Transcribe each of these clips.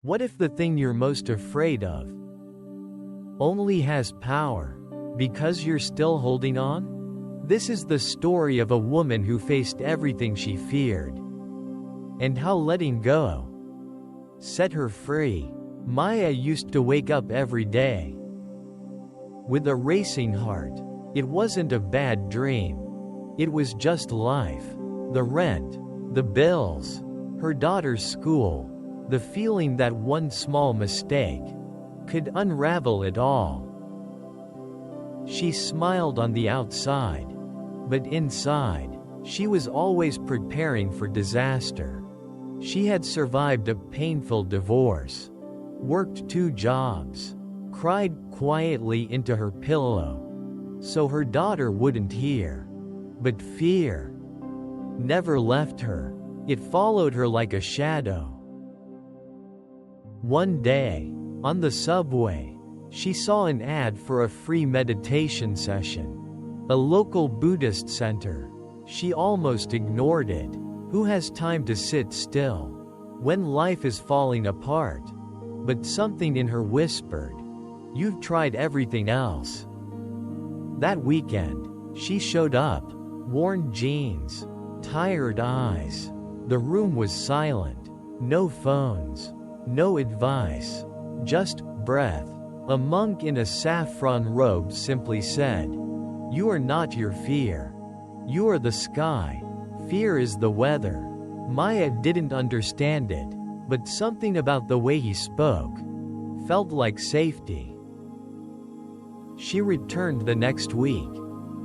What if the thing you're most afraid of only has power because you're still holding on? This is the story of a woman who faced everything she feared, and how letting go set her free. Maya used to wake up every day with a racing heart. It wasn't a bad dream. It was just life. The rent, the bills, her daughter's school, the feeling that one small mistake could unravel it all. She smiled on the outside, but inside, she was always preparing for disaster. She had survived a painful divorce, worked 2 jobs, cried quietly into her pillow so her daughter wouldn't hear. But fear never left her. It followed her like a shadow. One day, on the subway, she saw an ad for a free meditation session. A local Buddhist center. She almost ignored it. Who has time to sit still when life is falling apart? But something in her whispered, "You've tried everything else." That weekend, she showed up, worn jeans, tired eyes. The room was silent. No phones, no advice, just breath. A monk in a saffron robe simply said, "You are not your fear. You are the sky. Fear is the weather." Maya didn't understand it, but something about the way he spoke felt like safety. She returned the next week,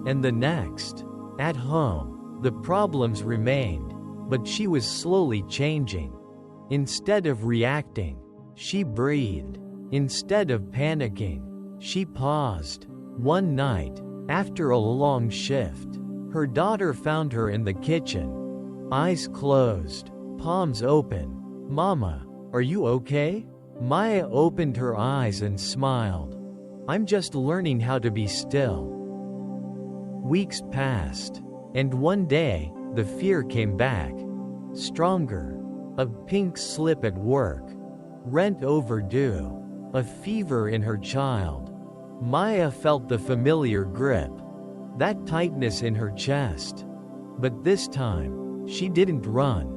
and the next. At home, the problems remained, but she was slowly changing. Instead of reacting, she breathed. Instead of panicking, she paused. One night, after a long shift, her daughter found her in the kitchen, eyes closed, palms open. "Mama, are you okay?" Maya opened her eyes and smiled. "I'm just learning how to be still." Weeks passed, and one day, the fear came back. Stronger. A pink slip at work. Rent overdue. A fever in her child. Maya felt the familiar grip. That tightness in her chest. But this time, she didn't run.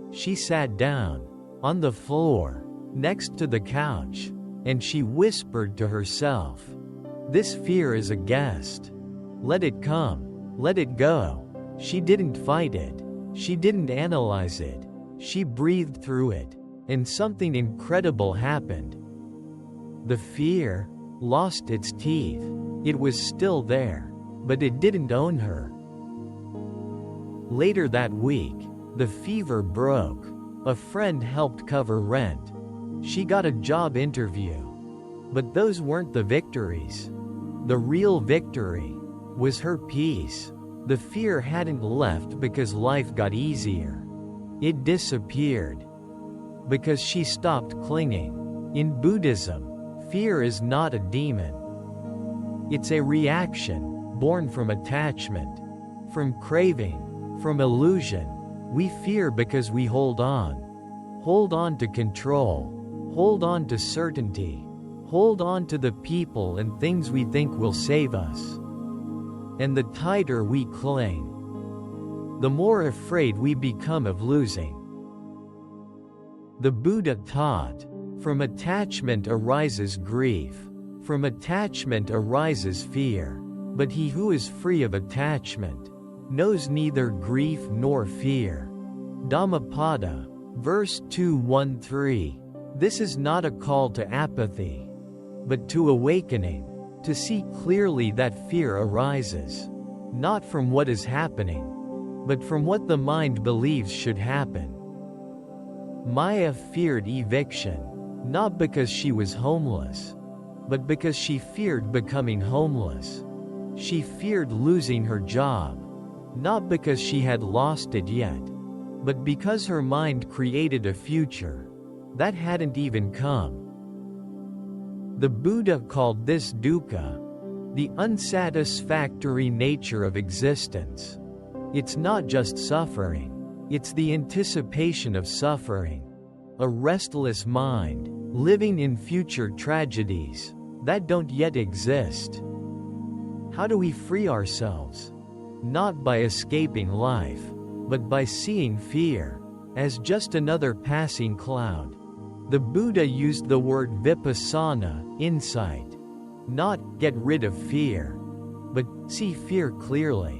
She sat down, on the floor, next to the couch, and she whispered to herself, "This fear is a guest. Let it come. Let it go." She didn't fight it. She didn't analyze it. She breathed through it, and something incredible happened. The fear lost its teeth. It was still there, but it didn't own her. Later that week, the fever broke. A friend helped cover rent. She got a job interview. But those weren't the victories. The real victory was her peace. The fear hadn't left because life got easier. It disappeared because she stopped clinging. In Buddhism, fear is not a demon. It's a reaction, born from attachment, from craving, from illusion. We fear because we hold on. Hold on to control. Hold on to certainty. Hold on to the people and things we think will save us. And the tighter we cling, the more afraid we become of losing. The Buddha taught, from attachment arises grief. From attachment arises fear. But he who is free of attachment knows neither grief nor fear. Dhammapada, verse 213. This is not a call to apathy, but to awakening, to see clearly that fear arises, not from what is happening, but from what the mind believes should happen. Maya feared eviction, not because she was homeless, but because she feared becoming homeless. She feared losing her job, not because she had lost it yet, but because her mind created a future that hadn't even come. The Buddha called this dukkha, the unsatisfactory nature of existence. It's not just suffering, it's the anticipation of suffering. a restless mind, living in future tragedies that don't yet exist. How do we free ourselves? Not by escaping life, but by seeing fear as just another passing cloud. The Buddha used the word vipassana, insight. Not get rid of fear, but see fear clearly.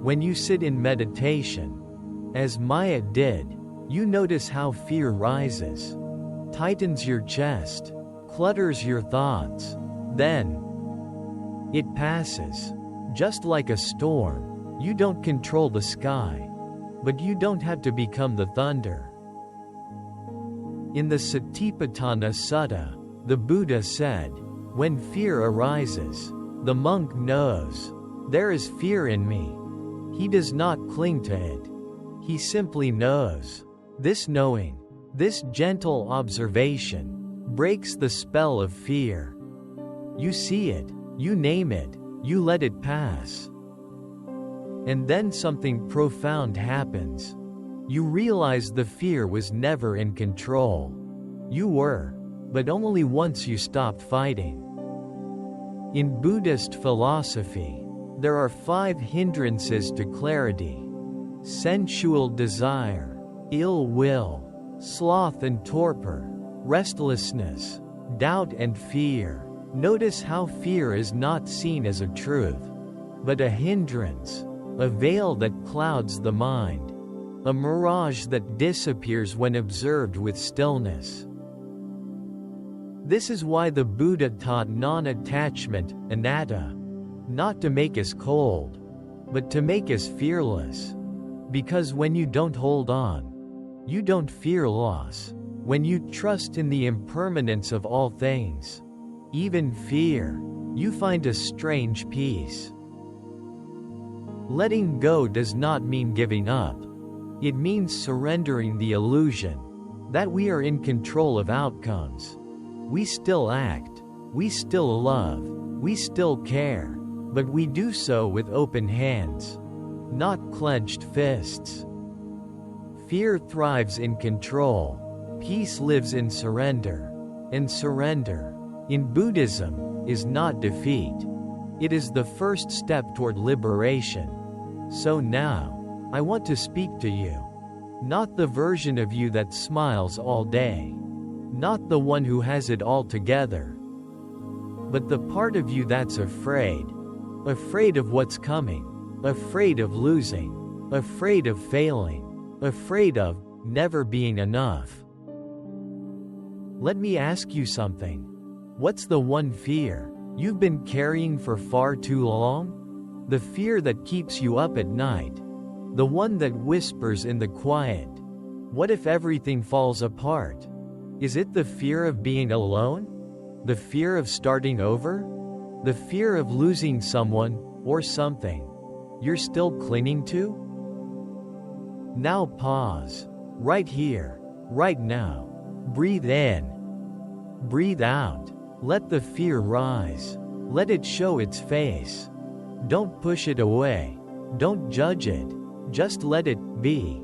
When you sit in meditation, as Maya did, you notice how fear rises, tightens your chest, clutters your thoughts. Then it passes, just like a storm. You don't control the sky, but you don't have to become the thunder. In the Satipatthana Sutta, the Buddha said, when fear arises, the monk knows, there is fear in me. He does not cling to it. He simply knows. This knowing, this gentle observation, breaks the spell of fear. You see it, you name it, you let it pass. And then something profound happens. You realize the fear was never in control. You were, but only once you stopped fighting. In Buddhist philosophy, there are 5 hindrances to clarity: sensual desire, ill will, sloth and torpor, restlessness, doubt and fear. Notice how fear is not seen as a truth, but a hindrance, a veil that clouds the mind, a mirage that disappears when observed with stillness. This is why the Buddha taught non-attachment, anatta, not to make us cold, but to make us fearless. Because when you don't hold on, you don't fear loss. When you trust in the impermanence of all things, even fear, you find a strange peace. Letting go does not mean giving up. It means surrendering the illusion that we are in control of outcomes. We still act, we still love, we still care, but we do so with open hands, not clenched fists. Fear thrives in control. Peace lives in surrender. And surrender, in Buddhism, is not defeat. It is the first step toward liberation. So now, I want to speak to you. Not the version of you that smiles all day. Not the one who has it all together. But the part of you that's afraid. Afraid of what's coming. Afraid of losing. Afraid of failing. Afraid of never being enough. Let me ask you something. What's the one fear you've been carrying for far too long? The fear that keeps you up at night. The one that whispers in the quiet. What if everything falls apart? Is it the fear of being alone? The fear of starting over? The fear of losing someone, or something, you're still clinging to? Now pause. Right here. Right now. Breathe in. Breathe out. Let the fear rise. Let it show its face. Don't push it away. Don't judge it. Just let it be.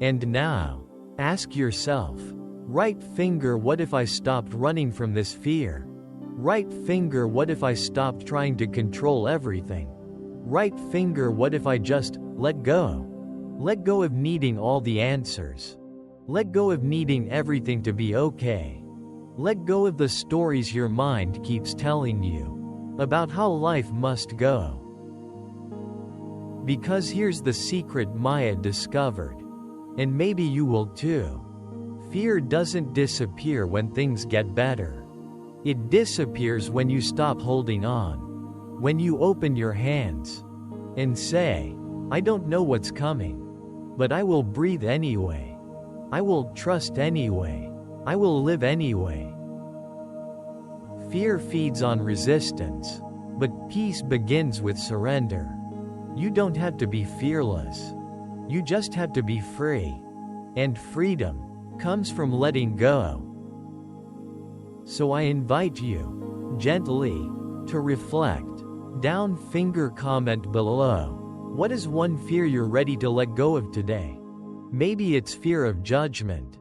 And now, ask yourself, right finger, what if I stopped running from this fear? Right finger, what if I stopped trying to control everything? Right finger, what if I just let go? Let go of needing all the answers. Let go of needing everything to be okay. Let go of the stories your mind keeps telling you about how life must go. Because here's the secret Maya discovered, and maybe you will too. Fear doesn't disappear when things get better. It disappears when you stop holding on. When you open your hands and say, I don't know what's coming, but I will breathe anyway. I will trust anyway. I will live anyway. Fear feeds on resistance, but peace begins with surrender. You don't have to be fearless. You just have to be free. And freedom comes from letting go. So I invite you, gently, to reflect. Down finger comment below. What is one fear you're ready to let go of today? Maybe it's fear of judgment.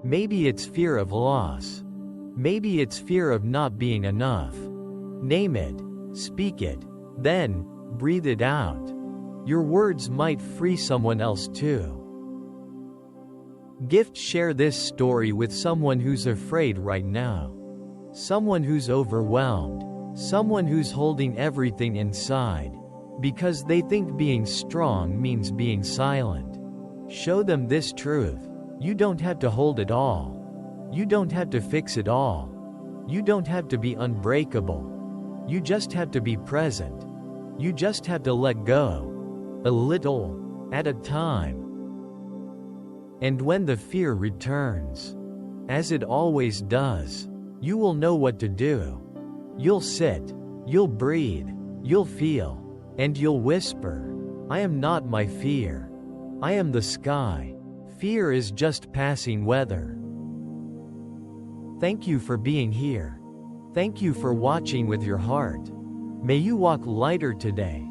Maybe it's fear of loss. Maybe it's fear of not being enough. Name it, speak it, then breathe it out. Your words might free someone else too. Gift: share this story with someone who's afraid right now. Someone who's overwhelmed. Someone who's holding everything inside. Because they think being strong means being silent. Show them this truth. You don't have to hold it all. You don't have to fix it all. You don't have to be unbreakable. You just have to be present. You just have to let go. A little at a time. And when the fear returns, as it always does, you will know what to do. You'll sit, you'll breathe, you'll feel, and you'll whisper, I am not my fear. I am the sky. Fear is just passing weather. Thank you for being here. Thank you for watching with your heart. May you walk lighter today.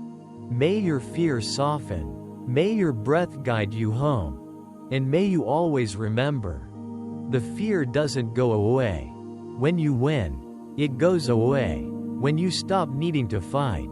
May your fear soften. May your breath guide you home. And may you always remember, the fear doesn't go away. When you win, it goes away. When you stop needing to fight,